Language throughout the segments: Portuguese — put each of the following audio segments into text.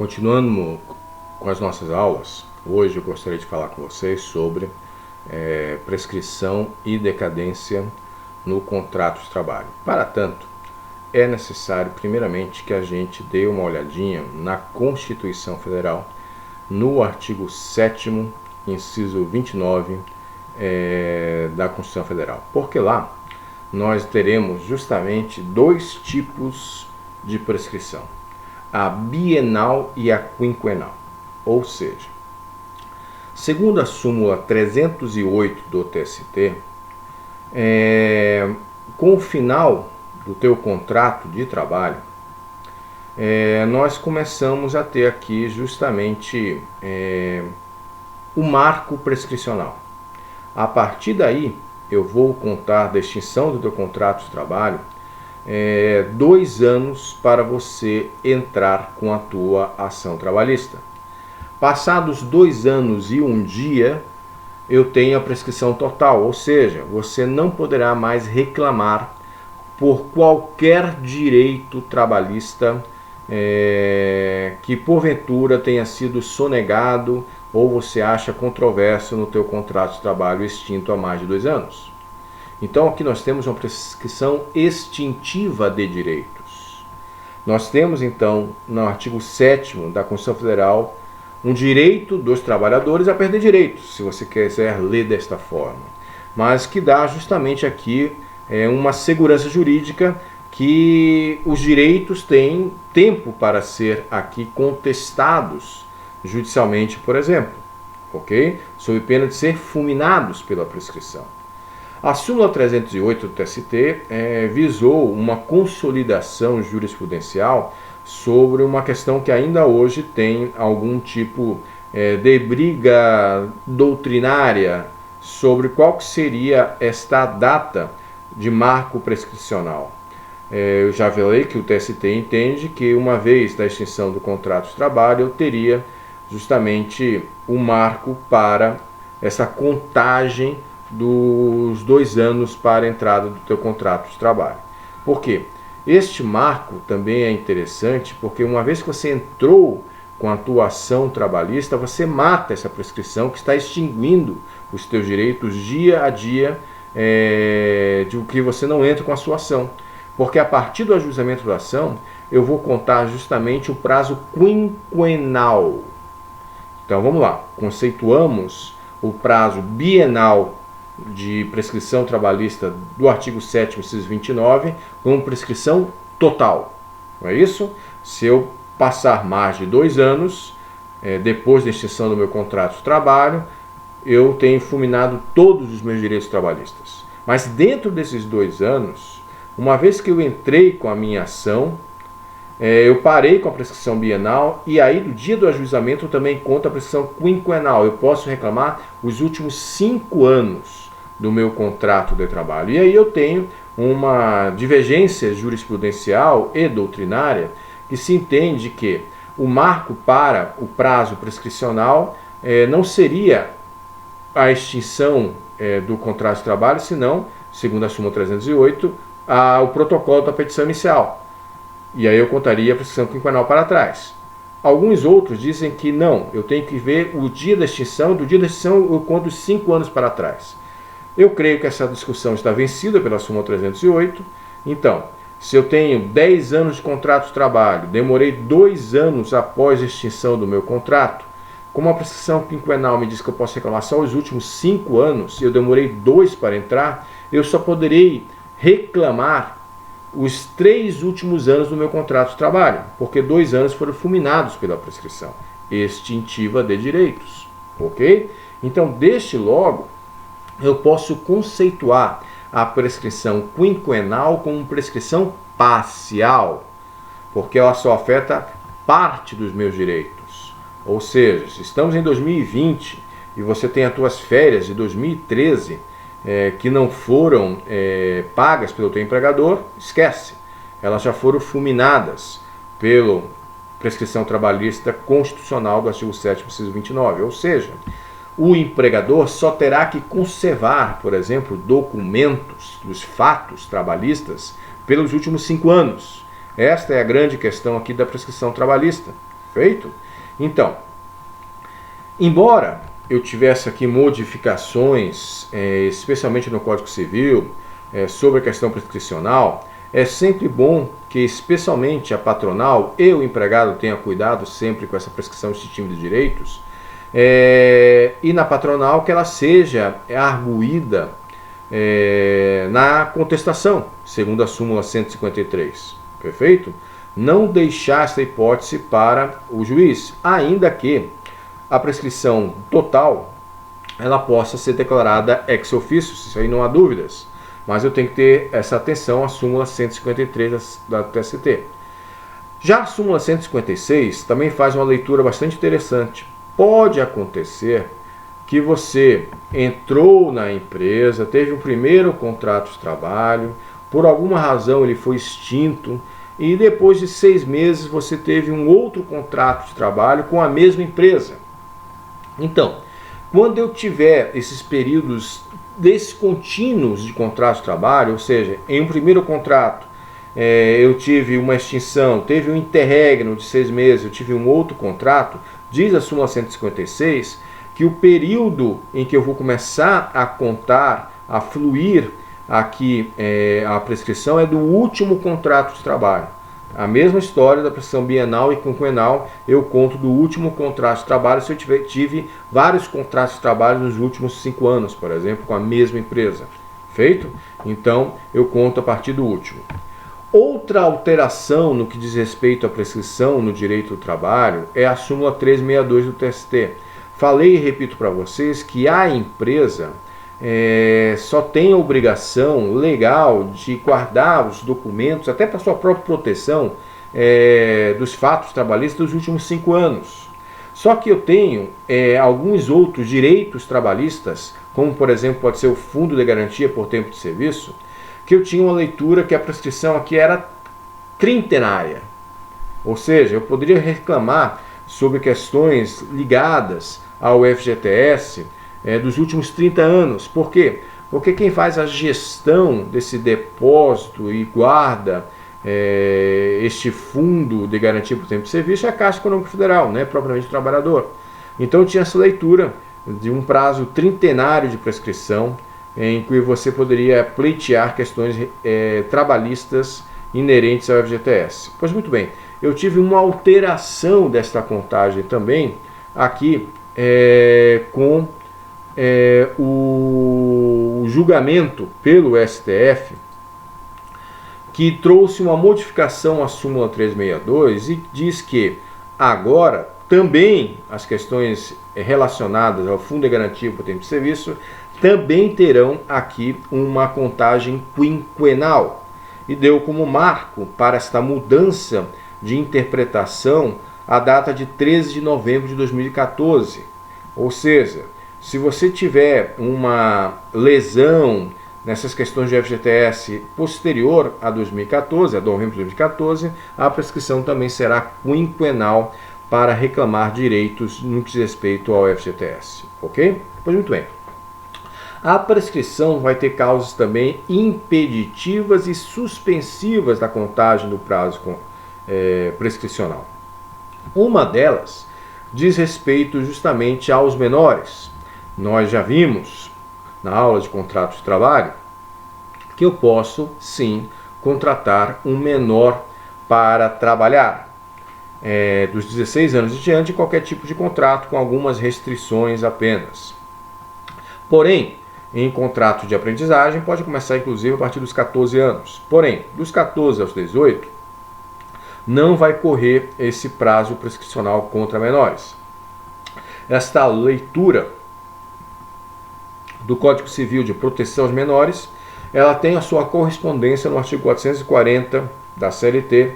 Continuando com as nossas aulas, hoje eu gostaria de falar com vocês sobre prescrição e decadência no contrato de trabalho. Para tanto, é necessário primeiramente que a gente dê uma olhadinha na Constituição Federal, no artigo 7º, inciso 29 da Constituição Federal, porque lá nós teremos justamente dois tipos de prescrição: a bienal e a quinquenal. Ou seja, segundo a súmula 308 do TST, com o final do teu contrato de trabalho, nós começamos a ter aqui justamente o marco prescricional. A partir daí, eu vou contar da extinção do teu contrato de trabalho 2 anos para você entrar com a tua ação trabalhista. Passados 2 anos e 1 dia, eu tenho a prescrição total, ou seja, você não poderá mais reclamar por qualquer direito trabalhista que porventura tenha sido sonegado ou você acha controverso no teu contrato de trabalho extinto há mais de 2 anos. Então aqui nós temos uma prescrição extintiva de direitos. Nós temos então no artigo 7º da Constituição Federal um direito dos trabalhadores a perder direitos, se você quiser ler desta forma, mas que dá justamente aqui uma segurança jurídica que os direitos têm tempo para ser aqui contestados judicialmente, por exemplo, ok? Sob pena de ser fulminados pela prescrição. A súmula 308 do TST visou uma consolidação jurisprudencial sobre uma questão que ainda hoje tem algum tipo de briga doutrinária sobre qual que seria esta data de marco prescricional. Eu já falei que o TST entende que uma vez da extinção do contrato de trabalho, eu teria justamente o marco para essa contagem dos 2 anos para a entrada do teu contrato de trabalho. Por quê? Este marco também é interessante porque uma vez que você entrou com a tua ação trabalhista, você mata essa prescrição que está extinguindo os teus direitos dia a dia de que você não entra com a sua ação. Porque a partir do ajuizamento da ação, eu vou contar justamente o prazo quinquenal. Então vamos lá, conceituamos o prazo bienal de prescrição trabalhista do artigo 7º, inciso 29, como prescrição total. Não é isso? Se eu passar mais de 2 anos, depois da extinção do meu contrato de trabalho, eu tenho fulminado todos os meus direitos trabalhistas. Mas dentro desses 2 anos, uma vez que eu entrei com a minha ação, eu parei com a prescrição bienal e aí do dia do ajuizamento eu também conto a prescrição quinquenal. Eu posso reclamar os últimos 5 anos do meu contrato de trabalho. E aí eu tenho uma divergência jurisprudencial e doutrinária que se entende que o marco para o prazo prescricional não seria a extinção do contrato de trabalho, senão, segundo a súmula 308, o protocolo da petição inicial. E aí eu contaria a prescrição quinquenal para trás. Alguns outros dizem que não, eu tenho que ver o dia da extinção, do dia da extinção eu conto 5 anos para trás. Eu creio que essa discussão está vencida pela súmula 308. Então, se eu tenho 10 anos de contrato de trabalho, demorei 2 anos após a extinção do meu contrato, como a prescrição quinquenal me diz que eu posso reclamar só os últimos 5 anos, eu demorei 2 para entrar, eu só poderei reclamar os 3 últimos anos do meu contrato de trabalho, porque 2 anos foram fulminados pela prescrição extintiva de direitos, ok? Então, deste logo, eu posso conceituar a prescrição quinquenal como prescrição parcial, porque ela só afeta parte dos meus direitos. Ou seja, se estamos em 2020 e você tem as tuas férias de 2013, que não foram pagas pelo teu empregador, esquece. Elas já foram fulminadas pela prescrição trabalhista constitucional do artigo 7º, inciso 29. Ou seja, o empregador só terá que conservar, por exemplo, documentos dos fatos trabalhistas pelos últimos 5 anos. Esta é a grande questão aqui da prescrição trabalhista. Feito? Então, embora eu tivesse aqui modificações, especialmente no Código Civil, sobre a questão prescricional, é sempre bom que, especialmente a patronal e o empregado, tenha cuidado sempre com essa prescrição extintiva de direitos, e na patronal que ela seja arguída na contestação, segundo a súmula 153. Perfeito? Não deixar essa hipótese para o juiz, ainda que a prescrição total ela possa ser declarada ex officio, isso aí não há dúvidas. Mas eu tenho que ter essa atenção à súmula 153 da TST. Já a súmula 156 também faz uma leitura bastante interessante. Pode acontecer que você entrou na empresa, teve um primeiro contrato de trabalho, por alguma razão ele foi extinto, e depois de 6 meses você teve um outro contrato de trabalho com a mesma empresa. Então, quando eu tiver esses períodos descontínuos de contrato de trabalho, ou seja, em um primeiro contrato eu tive uma extinção, teve um interregno de 6 meses, eu tive um outro contrato, diz a súmula 156 que o período em que eu vou começar a contar, a fluir aqui a prescrição é do último contrato de trabalho. A mesma história da prescrição bienal e quinquenal, eu conto do último contrato de trabalho se eu tive vários contratos de trabalho nos últimos 5 anos, por exemplo, com a mesma empresa. Feito? Então, eu conto a partir do último. Outra alteração no que diz respeito à prescrição no direito do trabalho é a súmula 362 do TST. Falei e repito para vocês que a empresa só tem a obrigação legal de guardar os documentos, até para sua própria proteção, dos fatos trabalhistas dos últimos 5 anos. Só que eu tenho alguns outros direitos trabalhistas, como por exemplo pode ser o Fundo de Garantia por Tempo de Serviço, que eu tinha uma leitura que a prescrição aqui era trintenária. Ou seja, eu poderia reclamar sobre questões ligadas ao FGTS dos últimos 30 anos. Por quê? Porque quem faz a gestão desse depósito e guarda este fundo de garantia por tempo de serviço é a Caixa Econômica Federal, né, propriamente o trabalhador. Então tinha essa leitura de um prazo trintenário de prescrição em que você poderia pleitear questões trabalhistas inerentes ao FGTS. Pois muito bem, eu tive uma alteração desta contagem também aqui com o julgamento pelo STF, que trouxe uma modificação à súmula 362 e diz que agora também as questões relacionadas ao Fundo de Garantia por Tempo de Serviço também terão aqui uma contagem quinquenal, e deu como marco para esta mudança de interpretação a data de 13 de novembro de 2014. Ou seja, se você tiver uma lesão nessas questões de FGTS posterior a 2014, a novembro de 2014, a prescrição também será quinquenal para reclamar direitos no que diz respeito ao FGTS. Ok? Pois muito bem. A prescrição vai ter causas também impeditivas e suspensivas da contagem do prazo prescricional. Uma delas diz respeito justamente aos menores. Nós já vimos na aula de contrato de trabalho que eu posso sim contratar um menor para trabalhar dos 16 anos em diante, qualquer tipo de contrato, com algumas restrições apenas. Porém, em contrato de aprendizagem pode começar inclusive a partir dos 14 anos. Porém, dos 14 aos 18 não vai correr esse prazo prescricional contra menores. Esta leitura do Código Civil de Proteção aos Menores, ela tem a sua correspondência no artigo 440 da CLT,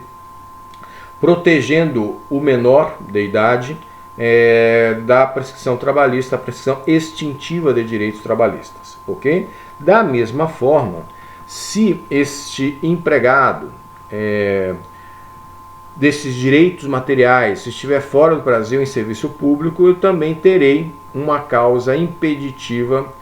protegendo o menor de idade da prescrição trabalhista, a prescrição extintiva de direitos trabalhistas, ok? Da mesma forma, se este empregado desses direitos materiais se estiver fora do Brasil em serviço público, eu também terei uma causa impeditiva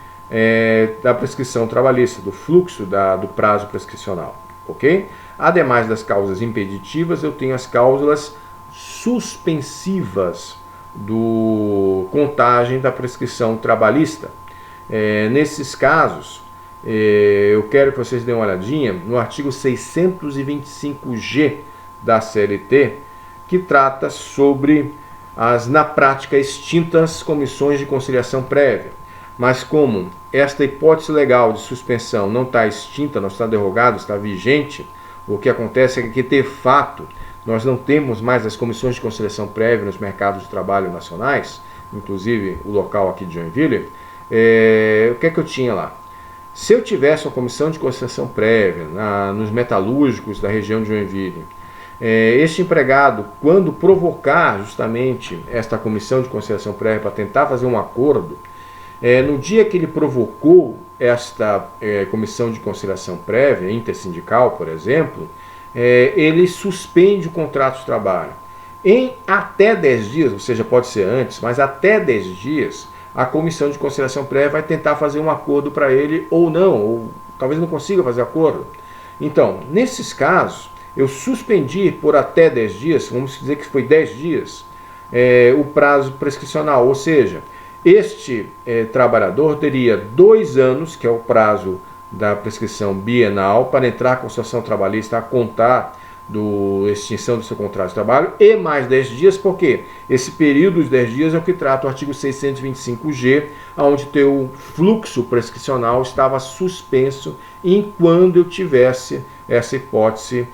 da prescrição trabalhista, do fluxo do prazo prescricional, ok? Ademais das causas impeditivas, eu tenho as cláusulas suspensivas do contagem da prescrição trabalhista. Nesses casos, eu quero que vocês deem uma olhadinha no artigo 625G da CLT, que trata sobre as, na prática, extintas comissões de conciliação prévia. Mas como esta hipótese legal de suspensão não está extinta, não está derrogada, está vigente, o que acontece é que, de fato, nós não temos mais as comissões de conciliação prévia nos mercados de trabalho nacionais, inclusive o local aqui de Joinville. O que é que eu tinha lá? Se eu tivesse uma comissão de conciliação prévia nos metalúrgicos da região de Joinville, este empregado, quando provocar justamente esta comissão de conciliação prévia para tentar fazer um acordo, no dia que ele provocou esta comissão de conciliação prévia, intersindical, por exemplo, ele suspende o contrato de trabalho. Em até 10 dias, ou seja, pode ser antes, mas até 10 dias, a comissão de conciliação prévia vai tentar fazer um acordo para ele ou não, ou talvez não consiga fazer acordo. Então, nesses casos, eu suspendi por até 10 dias, vamos dizer que foi 10 dias, o prazo prescricional, ou seja, este trabalhador teria 2 anos, que é o prazo da prescrição bienal, para entrar com a situação trabalhista a contar da extinção do seu contrato de trabalho, e mais 10 dias, porque esse período dos 10 dias é o que trata o artigo 625G, onde teu fluxo prescricional estava suspenso enquanto eu tivesse essa hipótese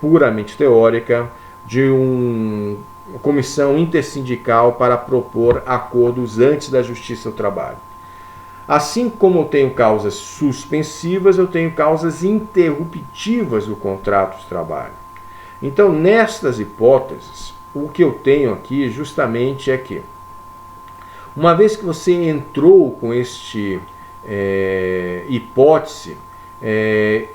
puramente teórica de uma comissão intersindical para propor acordos antes da Justiça do Trabalho. Assim como eu tenho causas suspensivas, eu tenho causas interruptivas do contrato de trabalho. Então, nestas hipóteses, o que eu tenho aqui justamente é que, uma vez que você entrou com este hipótese,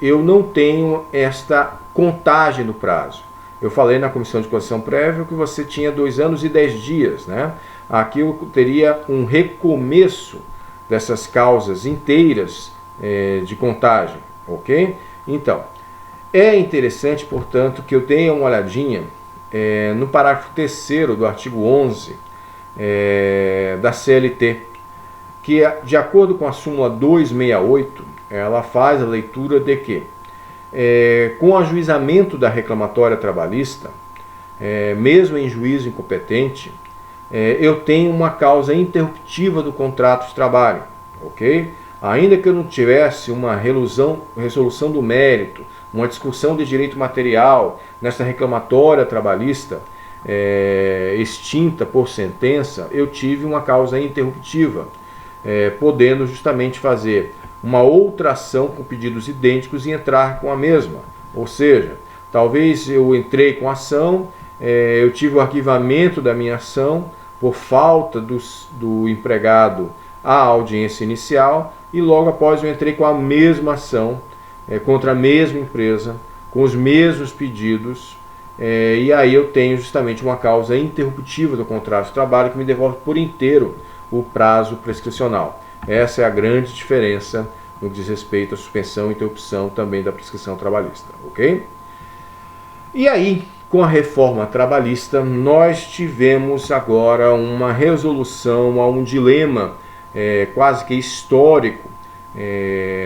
eu não tenho esta contagem do prazo. Eu falei na comissão de conciliação prévia que você tinha 2 anos e 10 dias, né? Aqui eu teria um recomeço dessas causas inteiras de contagem, ok? Então, é interessante, portanto, que eu tenha uma olhadinha no parágrafo 3º do artigo 11 da CLT, que, de acordo com a súmula 268, ela faz a leitura de que, com o ajuizamento da reclamatória trabalhista, mesmo em juízo incompetente, eu tenho uma causa interruptiva do contrato de trabalho, ok? Ainda que eu não tivesse uma resolução do mérito, uma discussão de direito material nessa reclamatória trabalhista extinta por sentença, eu tive uma causa interruptiva, podendo justamente fazer uma outra ação com pedidos idênticos e entrar com a mesma. Ou seja, talvez eu entrei com a ação, eu tive o arquivamento da minha ação por falta do empregado à audiência inicial, e logo após eu entrei com a mesma ação contra a mesma empresa, com os mesmos pedidos, e aí eu tenho justamente uma causa interruptiva do contrato de trabalho que me devolve por inteiro o prazo prescricional. Essa é a grande diferença no que diz respeito à suspensão e interrupção também da prescrição trabalhista, ok? E aí, com a reforma trabalhista, nós tivemos agora uma resolução a um dilema quase que histórico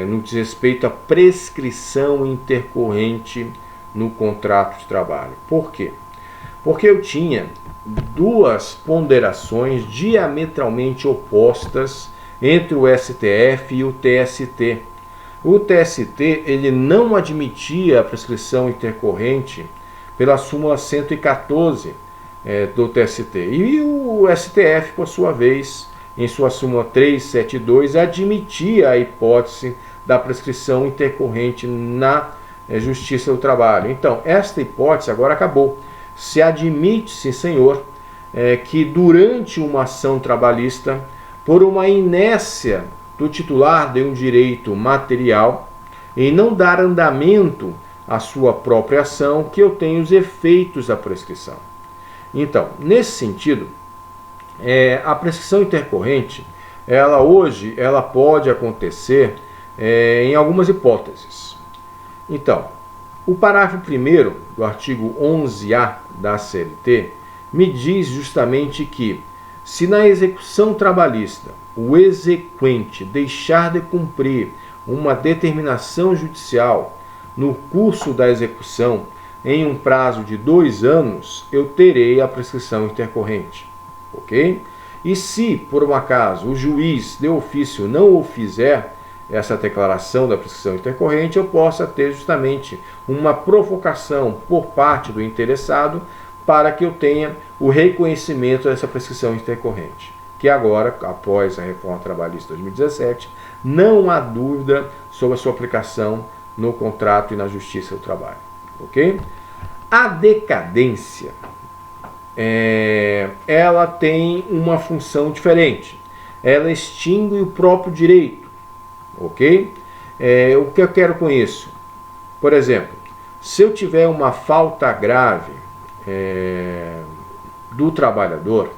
no que diz respeito à prescrição intercorrente no contrato de trabalho. Por quê? Porque eu tinha 2 ponderações diametralmente opostas entre o STF e o TST. O TST ele não admitia a prescrição intercorrente pela súmula 114 do TST. E o STF, por sua vez, em sua súmula 372, admitia a hipótese da prescrição intercorrente na Justiça do Trabalho. Então, esta hipótese agora acabou. Se admite, sim senhor, que durante uma ação trabalhista, por uma inércia do titular de um direito material, em não dar andamento à sua própria ação, que eu tenho os efeitos da prescrição. Então, nesse sentido, a prescrição intercorrente, hoje pode acontecer em algumas hipóteses. Então, o parágrafo 1º do artigo 11A da CLT, me diz justamente que, se na execução trabalhista o exequente deixar de cumprir uma determinação judicial no curso da execução em um prazo de 2 anos, eu terei a prescrição intercorrente. Ok? E se, por um acaso, o juiz de ofício não o fizer, essa declaração da prescrição intercorrente, eu possa ter justamente uma provocação por parte do interessado para que eu tenha o reconhecimento dessa prescrição intercorrente, que agora, após a reforma trabalhista de 2017, não há dúvida sobre a sua aplicação no contrato e na justiça do trabalho. Ok? A decadência, ela tem uma função diferente. Ela extingue o próprio direito. Ok? O que eu quero com isso? Por exemplo, se eu tiver uma falta grave do trabalhador,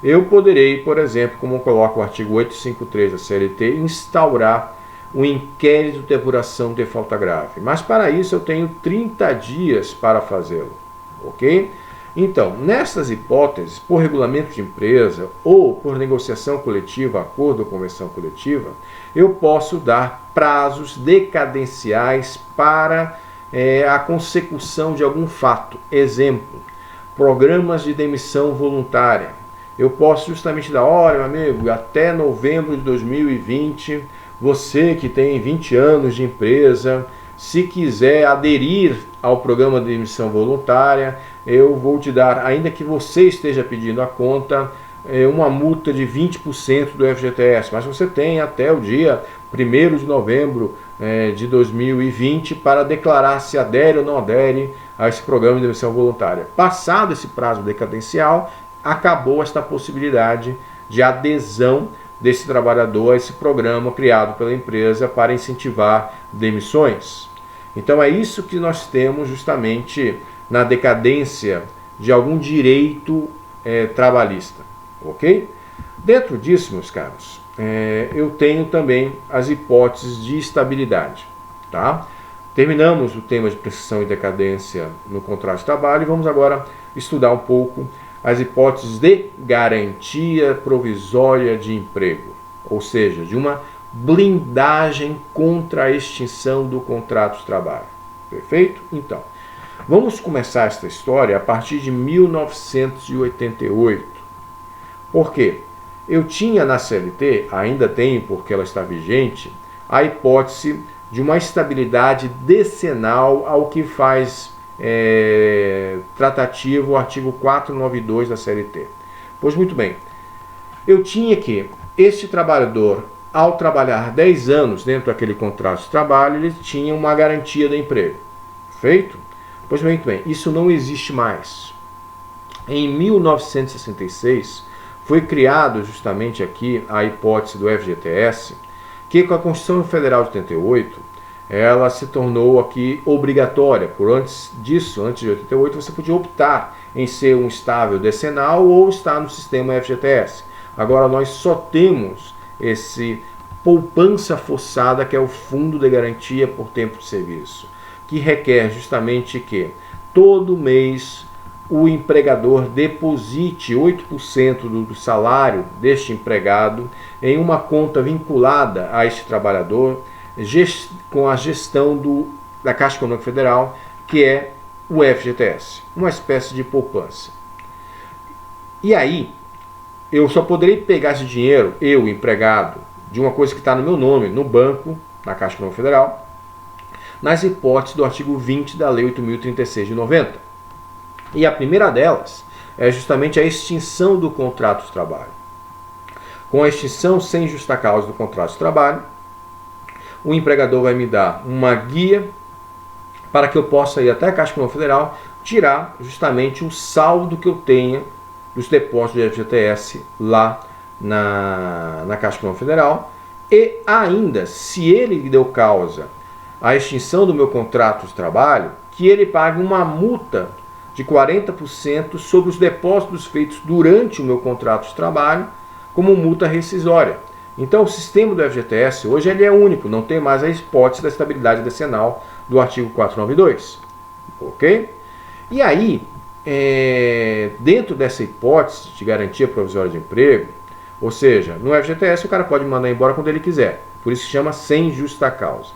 eu poderei, por exemplo, como coloca o artigo 853 da CLT, instaurar um inquérito de apuração de falta grave. Mas para isso eu tenho 30 dias para fazê-lo. Ok? Então, nessas hipóteses, por regulamento de empresa ou por negociação coletiva, acordo ou convenção coletiva, eu posso dar prazos decadenciais para a consecução de algum fato. Exemplo, programas de demissão voluntária. Eu posso justamente dar, olha, meu amigo, até novembro de 2020, você que tem 20 anos de empresa, se quiser aderir ao programa de demissão voluntária, eu vou te dar, ainda que você esteja pedindo a conta, uma multa de 20% do FGTS, mas você tem até o dia 1º de novembro de 2020 para declarar se adere ou não adere a esse programa de demissão voluntária. Passado esse prazo decadencial, acabou esta possibilidade de adesão desse trabalhador a esse programa criado pela empresa para incentivar demissões. Então é isso que nós temos justamente na decadência de algum direito trabalhista. Ok? Dentro disso, meus caros, eu tenho também as hipóteses de estabilidade. Tá? Terminamos o tema de prescrição e decadência no contrato de trabalho e vamos agora estudar um pouco as hipóteses de garantia provisória de emprego, ou seja, de uma blindagem contra a extinção do contrato de trabalho. Perfeito? Então, vamos começar esta história a partir de 1988. Por quê? Eu tinha na CLT, ainda tenho porque ela está vigente, a hipótese de uma estabilidade decenal ao que faz tratativo o artigo 492 da CLT. Pois muito bem, eu tinha que este trabalhador, ao trabalhar 10 anos dentro daquele contrato de trabalho, ele tinha uma garantia de emprego. Feito? Pois muito bem, isso não existe mais. Em 1966, foi criado justamente aqui a hipótese do FGTS, que com a Constituição Federal de 88, ela se tornou aqui obrigatória. Por antes disso, antes de 88, você podia optar em ser um estável decenal ou estar no sistema FGTS. Agora nós só temos esse poupança forçada, que é o Fundo de Garantia por Tempo de Serviço, que requer justamente que todo mês o empregador deposite 8% do salário deste empregado em uma conta vinculada a este trabalhador, com a gestão da Caixa Econômica Federal, que é o FGTS, uma espécie de poupança. E aí, eu só poderei pegar esse dinheiro, eu, empregado, de uma coisa que está no meu nome, no banco, na Caixa Econômica Federal, nas hipóteses do artigo 20 da Lei 8.036 de 90. E a primeira delas é justamente a extinção do contrato de trabalho. Com a extinção sem justa causa do contrato de trabalho, o empregador vai me dar uma guia para que eu possa ir até a Caixa Econômica Federal tirar justamente o saldo que eu tenha dos depósitos de FGTS lá na Caixa Econômica Federal, e ainda, se ele deu causa à extinção do meu contrato de trabalho, que ele pague uma multa de 40% sobre os depósitos feitos durante o meu contrato de trabalho, como multa rescisória. Então o sistema do FGTS hoje ele é único, não tem mais a hipótese da estabilidade decenal do artigo 492. Ok? E aí, dentro dessa hipótese de garantia provisória de emprego, ou seja, no FGTS o cara pode mandar embora quando ele quiser, por isso se chama sem justa causa.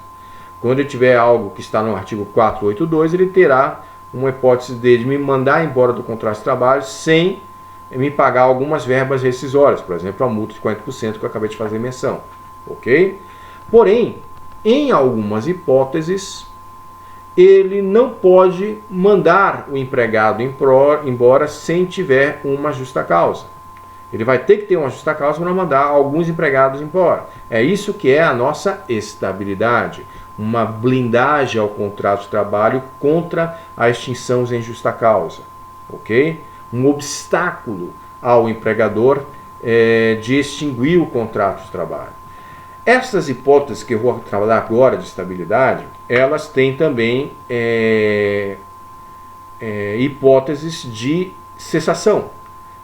Quando ele tiver algo que está no artigo 482, ele terá uma hipótese de me mandar embora do contrato de trabalho sem me pagar algumas verbas rescisórias, por exemplo, a multa de 40% que eu acabei de fazer menção, ok? Porém, em algumas hipóteses, ele não pode mandar o empregado embora sem tiver uma justa causa. Ele vai ter que ter uma justa causa para mandar alguns empregados embora. É isso que é a nossa estabilidade, uma blindagem ao contrato de trabalho contra a extinção sem justa causa, ok? Um obstáculo ao empregador de extinguir o contrato de trabalho. Essas hipóteses que eu vou trabalhar agora de estabilidade, elas têm também hipóteses de cessação.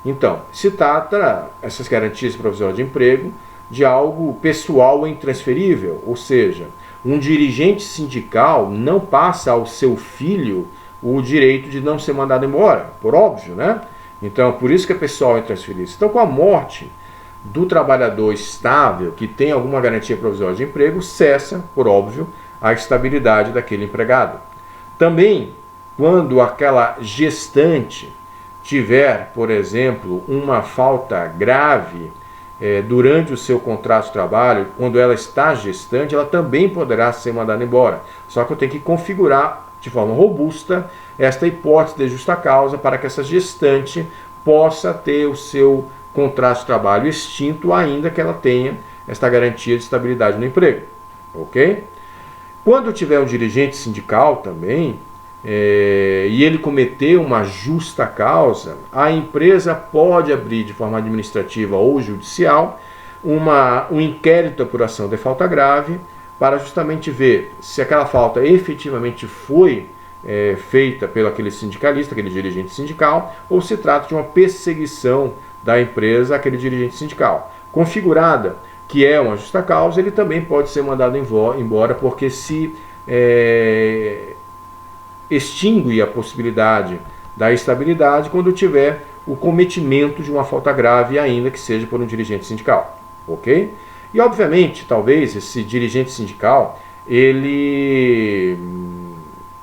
Então, se trata essas garantias provisórias de emprego de algo pessoal e intransferível, ou seja, um dirigente sindical não passa ao seu filho o direito de não ser mandado embora, por óbvio, né? Então, por isso que é pessoal e intransferível. Então, com a morte do trabalhador estável, que tem alguma garantia provisória de emprego, cessa, por óbvio, a estabilidade daquele empregado. Também, quando aquela gestante tiver, por exemplo, uma falta grave durante o seu contrato de trabalho, quando ela está gestante, ela também poderá ser mandada embora. Só que eu tenho que configurar de forma robusta esta hipótese de justa causa para que essa gestante possa ter o seu contrato de trabalho extinto, ainda que ela tenha esta garantia de estabilidade no emprego. Ok? Quando tiver um dirigente sindical também, e ele cometer uma justa causa, a empresa pode abrir de forma administrativa ou judicial um inquérito de apuração de falta grave para justamente ver se aquela falta efetivamente foi feita pelo aquele sindicalista, aquele dirigente sindical, ou se trata de uma perseguição da empresa àquele dirigente sindical. Configurada que é uma justa causa, ele também pode ser mandado embora, porque se extingue a possibilidade da estabilidade quando tiver o cometimento de uma falta grave, ainda que seja por um dirigente sindical, ok? E obviamente, talvez esse dirigente sindical, ele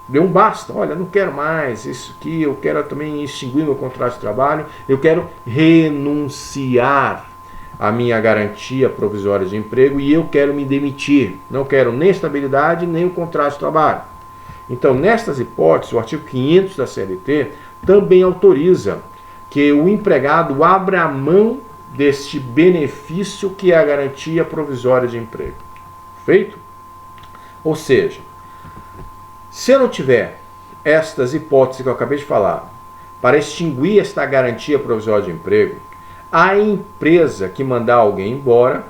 deu um basta, olha, não quero mais isso aqui, eu quero também extinguir meu contrato de trabalho, eu quero renunciar à minha garantia provisória de emprego e eu quero me demitir, não quero nem estabilidade, nem o contrato de trabalho. Então, nestas hipóteses, o artigo 500 da CLT também autoriza que o empregado abra mão deste benefício que é a garantia provisória de emprego. Feito? Ou seja, se eu não tiver estas hipóteses que eu acabei de falar para extinguir esta garantia provisória de emprego, a empresa que mandar alguém embora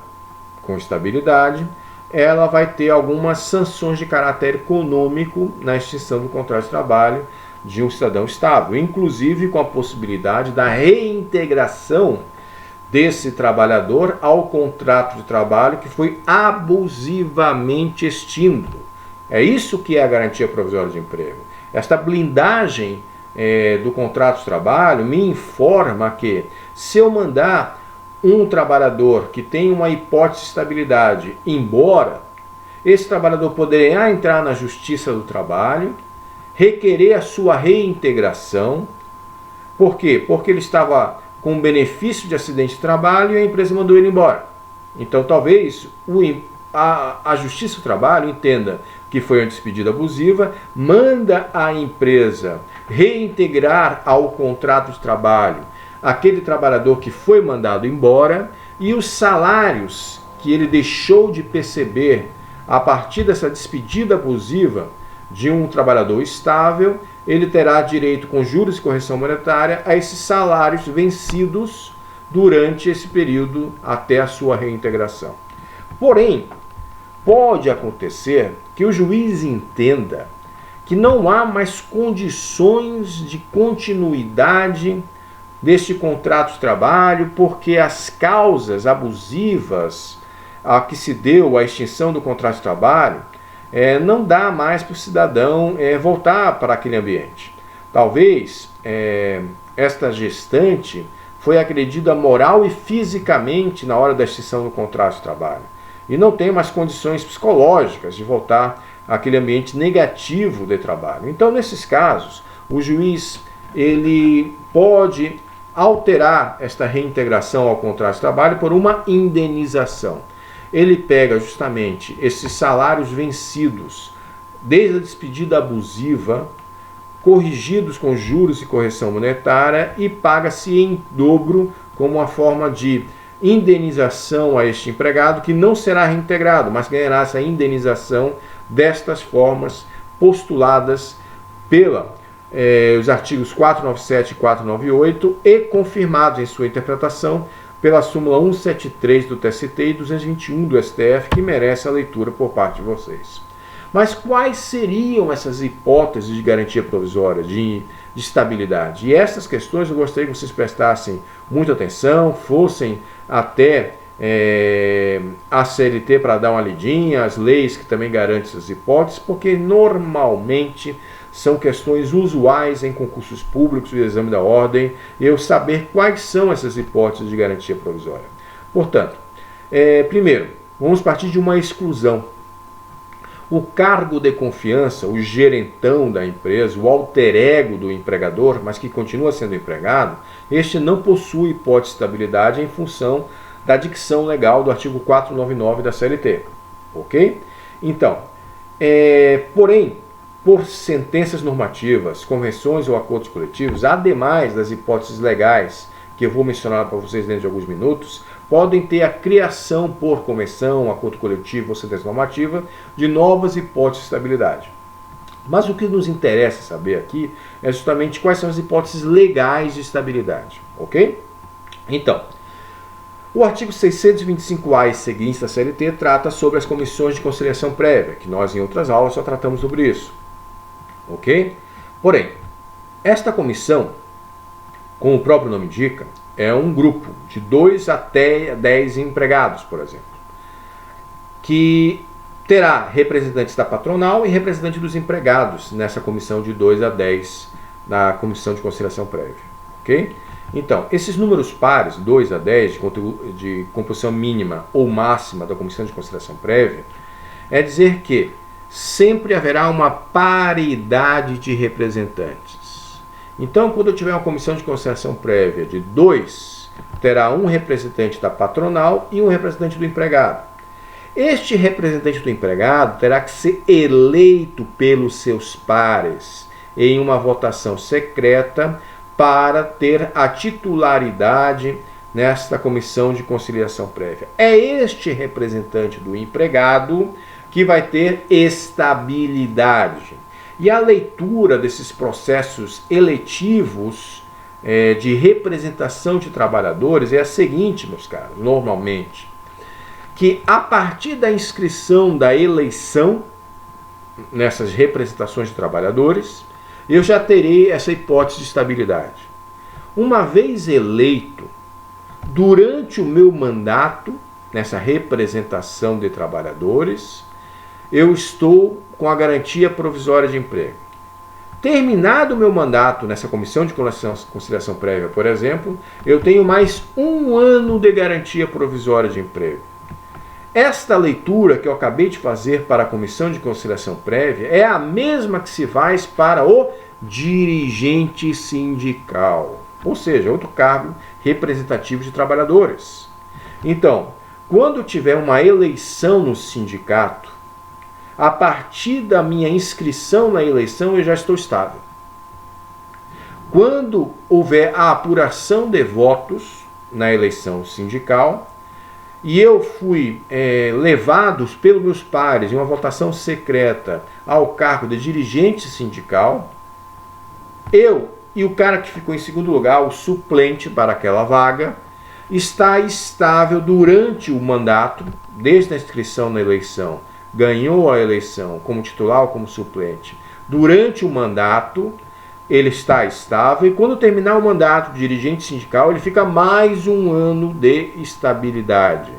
com estabilidade, ela vai ter algumas sanções de caráter econômico na extinção do contrato de trabalho de um cidadão estável, inclusive com a possibilidade da reintegração desse trabalhador ao contrato de trabalho que foi abusivamente extinto. É isso que é a garantia provisória de emprego. Esta blindagem do contrato de trabalho me informa que se eu mandar um trabalhador que tem uma hipótese de estabilidade embora, esse trabalhador poderá entrar na Justiça do Trabalho, requerer a sua reintegração. Por quê? Porque ele estava com benefício de acidente de trabalho e a empresa mandou ele embora. Então talvez a Justiça do Trabalho entenda que foi uma despedida abusiva, manda a empresa reintegrar ao contrato de trabalho aquele trabalhador que foi mandado embora e os salários que ele deixou de perceber a partir dessa despedida abusiva de um trabalhador estável, ele terá direito com juros e correção monetária a esses salários vencidos durante esse período até a sua reintegração. Porém, pode acontecer que o juiz entenda que não há mais condições de continuidade deste contrato de trabalho, porque as causas abusivas a que se deu a extinção do contrato de trabalho não dá mais para o cidadão voltar para aquele ambiente. Talvez esta gestante foi agredida moral e fisicamente na hora da extinção do contrato de trabalho e não tem mais condições psicológicas de voltar àquele ambiente negativo de trabalho. Então, nesses casos, o juiz ele pode alterar esta reintegração ao contrato de trabalho por uma indenização. Ele pega justamente esses salários vencidos desde a despedida abusiva, corrigidos com juros e correção monetária, e paga-se em dobro como uma forma de indenização a este empregado, que não será reintegrado, mas ganhará essa indenização destas formas postuladas os artigos 497 e 498 e confirmados em sua interpretação pela súmula 173 do TST e 221 do STF, que merece a leitura por parte de vocês. Mas quais seriam essas hipóteses de garantia provisória, de estabilidade? E essas questões eu gostaria que vocês prestassem muita atenção, fossem até a CLT para dar uma lidinha, as leis que também garantem essas hipóteses, porque normalmente são questões usuais em concursos públicos e exame da ordem, eu saber quais são essas hipóteses de garantia provisória. Portanto, primeiro, vamos partir de uma exclusão. O cargo de confiança, o gerentão da empresa, o alter ego do empregador, mas que continua sendo empregado, este não possui hipótese de estabilidade em função da dicção legal do artigo 499 da CLT. Ok? Então, porém, por sentenças normativas, convenções ou acordos coletivos, ademais das hipóteses legais que eu vou mencionar para vocês dentro de alguns minutos, podem ter a criação por convenção, acordo coletivo ou sentença normativa de novas hipóteses de estabilidade. Mas o que nos interessa saber aqui é justamente quais são as hipóteses legais de estabilidade, ok? Então, o artigo 625-A e seguintes da CLT trata sobre as comissões de conciliação prévia, que nós em outras aulas só tratamos sobre isso, ok? Porém, esta comissão, como o próprio nome indica, é um grupo de 2 até 10 empregados, por exemplo, que terá representantes da patronal e representantes dos empregados nessa comissão de 2 a 10 da comissão de conciliação prévia, ok? Então, esses números pares, 2 a 10, de composição mínima ou máxima da comissão de conciliação prévia, é dizer que sempre haverá uma paridade de representantes. Então, quando eu tiver uma comissão de conciliação prévia de 2, terá um representante da patronal e um representante do empregado. Este representante do empregado terá que ser eleito pelos seus pares em uma votação secreta para ter a titularidade nesta comissão de conciliação prévia. É este representante do empregado que vai ter estabilidade. E a leitura desses processos eletivos de representação de trabalhadores é a seguinte, meus caros, normalmente, que a partir da inscrição da eleição nessas representações de trabalhadores, eu já terei essa hipótese de estabilidade. Uma vez eleito, durante o meu mandato, nessa representação de trabalhadores, eu estou com a garantia provisória de emprego. Terminado o meu mandato nessa comissão de conciliação prévia, por exemplo, eu tenho mais 1 ano de garantia provisória de emprego. Esta leitura que eu acabei de fazer para a comissão de conciliação prévia é a mesma que se faz para o dirigente sindical, ou seja, outro cargo representativo de trabalhadores. Então, quando tiver uma eleição no sindicato, a partir da minha inscrição na eleição eu já estou estável. Quando houver a apuração de votos na eleição sindical, e eu fui levado pelos meus pares em uma votação secreta ao cargo de dirigente sindical, eu e o cara que ficou em segundo lugar, o suplente para aquela vaga, está estável durante o mandato, desde a inscrição na eleição, ganhou a eleição como titular ou como suplente. Durante o mandato, ele está estável, e quando terminar o mandato de dirigente sindical, ele fica mais 1 ano de estabilidade.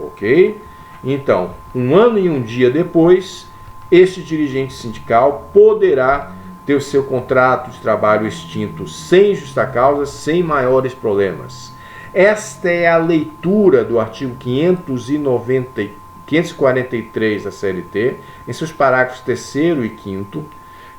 Ok? Então, 1 ano e 1 dia depois, este dirigente sindical poderá ter o seu contrato de trabalho extinto sem justa causa, sem maiores problemas. Esta é a leitura do artigo 543 da CLT, em seus parágrafos 3º e 5º,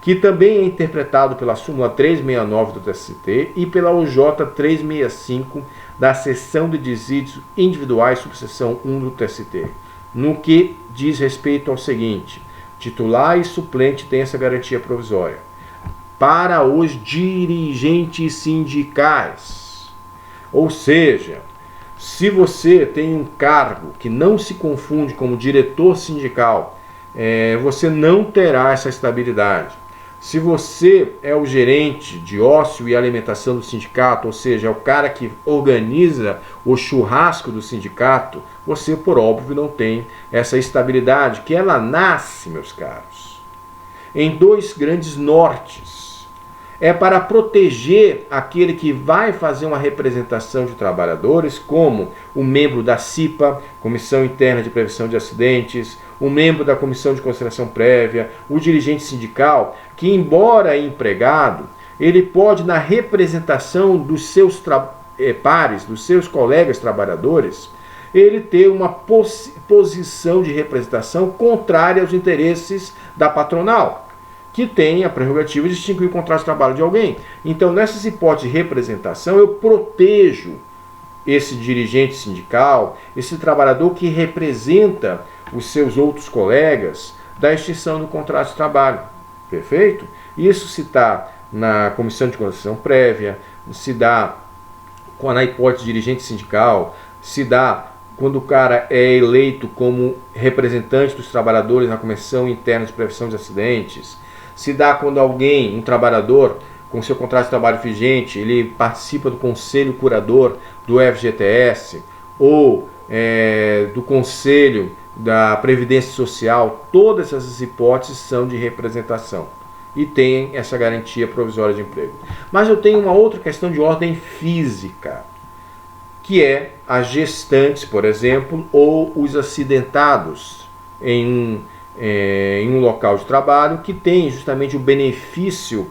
que também é interpretado pela súmula 369 do TST e pela UJ 365 da seção de desídios individuais, subseção 1 do TST, no que diz respeito ao seguinte: titular e suplente têm essa garantia provisória para os dirigentes sindicais. Ou seja, se você tem um cargo que não se confunde como diretor sindical, você não terá essa estabilidade. Se você é o gerente de ócio e alimentação do sindicato, ou seja, é o cara que organiza o churrasco do sindicato, você, por óbvio, não tem essa estabilidade, que ela nasce, meus caros, em dois grandes nortes. É para proteger aquele que vai fazer uma representação de trabalhadores, como o membro da CIPA, Comissão Interna de Prevenção de Acidentes, o membro da Comissão de Consideração Prévia, o dirigente sindical, que, embora empregado, ele pode, na representação dos seus pares, dos seus colegas trabalhadores, ele ter uma posição de representação contrária aos interesses da patronal, que tem a prerrogativa de extinguir o contrato de trabalho de alguém. Então, nessas hipóteses de representação, eu protejo esse dirigente sindical, esse trabalhador que representa os seus outros colegas da extinção do contrato de trabalho. Perfeito? Isso se dá na Comissão de Consideração Prévia, se dá na hipótese de dirigente sindical, se dá quando o cara é eleito como representante dos trabalhadores na Comissão Interna de Prevenção de Acidentes, se dá quando alguém, um trabalhador, com seu contrato de trabalho vigente, ele participa do conselho curador do FGTS ou do conselho da Previdência Social. Todas essas hipóteses são de representação e tem essa garantia provisória de emprego. Mas eu tenho uma outra questão de ordem física, que é as gestantes, por exemplo, ou os acidentados em um local de trabalho, que tem justamente o benefício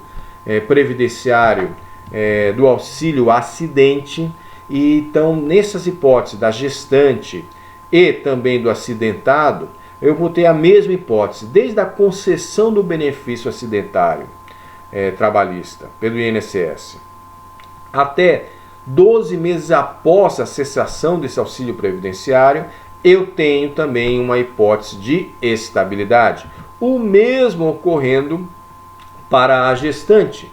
previdenciário do auxílio acidente. E então, nessas hipóteses da gestante e também do acidentado, eu vou ter a mesma hipótese, desde a concessão do benefício acidentário trabalhista pelo INSS até 12 meses após a cessação desse auxílio previdenciário, eu tenho também uma hipótese de estabilidade. O mesmo ocorrendo para a gestante,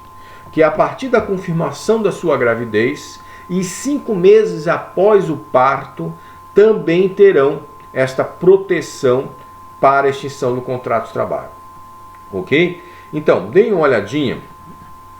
que a partir da confirmação da sua gravidez e 5 meses após o parto, também terão esta proteção para a extinção do contrato de trabalho. Ok? Então, deem uma olhadinha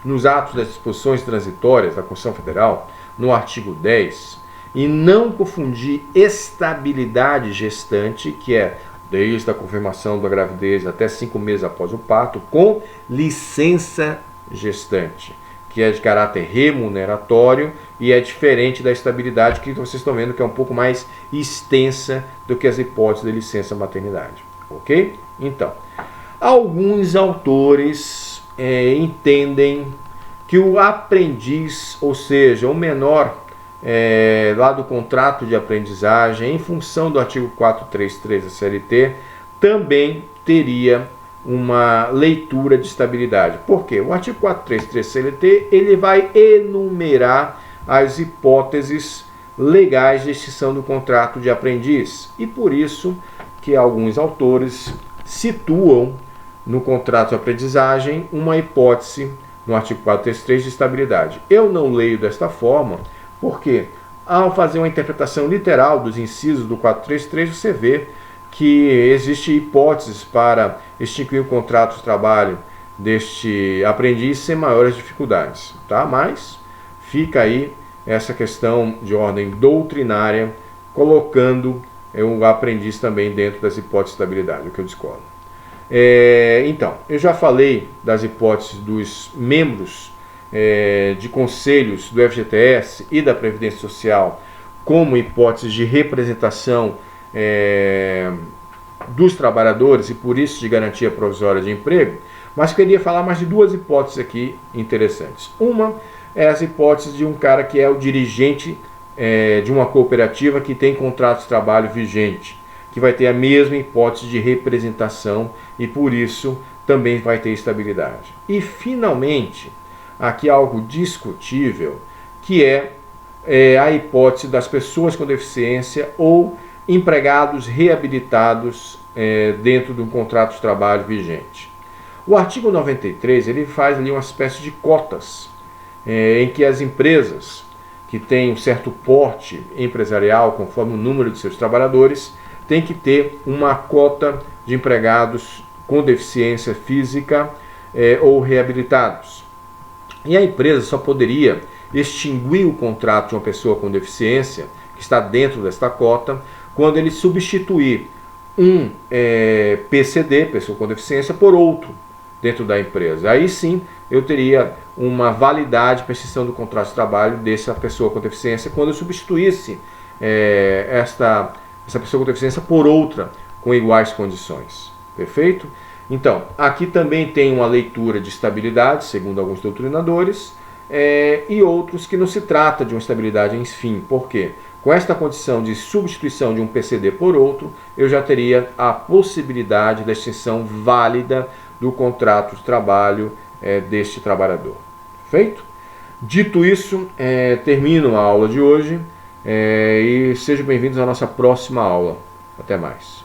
nos atos das disposições transitórias da Constituição Federal, no artigo 10, e não confundir estabilidade gestante, que é desde a confirmação da gravidez até 5 meses após o parto, com licença gestante, que é de caráter remuneratório e é diferente da estabilidade, que vocês estão vendo que é um pouco mais extensa do que as hipóteses de licença maternidade. Ok? Então, alguns autores entendem que o aprendiz, ou seja, o menor lá do contrato de aprendizagem, em função do artigo 433 da CLT, também teria uma leitura de estabilidade. Por quê? O artigo 433 da CLT ele vai enumerar as hipóteses legais de extinção do contrato de aprendiz. E por isso que alguns autores situam no contrato de aprendizagem uma hipótese no artigo 433 de estabilidade. Eu não leio desta forma, porque ao fazer uma interpretação literal dos incisos do 433, você vê que existe hipóteses para extinguir o contrato de trabalho deste aprendiz sem maiores dificuldades, tá? Mas fica aí essa questão de ordem doutrinária, colocando o aprendiz também dentro das hipóteses de estabilidade, o que eu discordo. Então, eu já falei das hipóteses dos membros de conselhos do FGTS e da Previdência Social como hipóteses de representação dos trabalhadores e por isso de garantia provisória de emprego, Mas queria falar mais de duas hipóteses aqui interessantes. Uma é as hipóteses de um cara que é o dirigente de uma cooperativa que tem contrato de trabalho vigente, que vai ter a mesma hipótese de representação e por isso também vai ter estabilidade. E finalmente, aqui algo discutível, que é a hipótese das pessoas com deficiência ou empregados reabilitados dentro de um contrato de trabalho vigente. O artigo 93 ele faz ali uma espécie de cotas em que as empresas que têm um certo porte empresarial, conforme o número de seus trabalhadores, têm que ter uma cota de empregados com deficiência física ou reabilitados. E a empresa só poderia extinguir o contrato de uma pessoa com deficiência, que está dentro desta cota, quando ele substituir um PCD, pessoa com deficiência, por outro dentro da empresa. Aí sim eu teria uma validade para extinção do contrato de trabalho dessa pessoa com deficiência quando eu substituísse essa pessoa com deficiência por outra com iguais condições. Perfeito? Então, aqui também tem uma leitura de estabilidade, segundo alguns doutrinadores, e outros que não se trata de uma estabilidade em fim. Por quê? Com esta condição de substituição de um PCD por outro, eu já teria a possibilidade da extinção válida do contrato de trabalho deste trabalhador. Feito? Dito isso, termino a aula de hoje e sejam bem-vindos à nossa próxima aula. Até mais.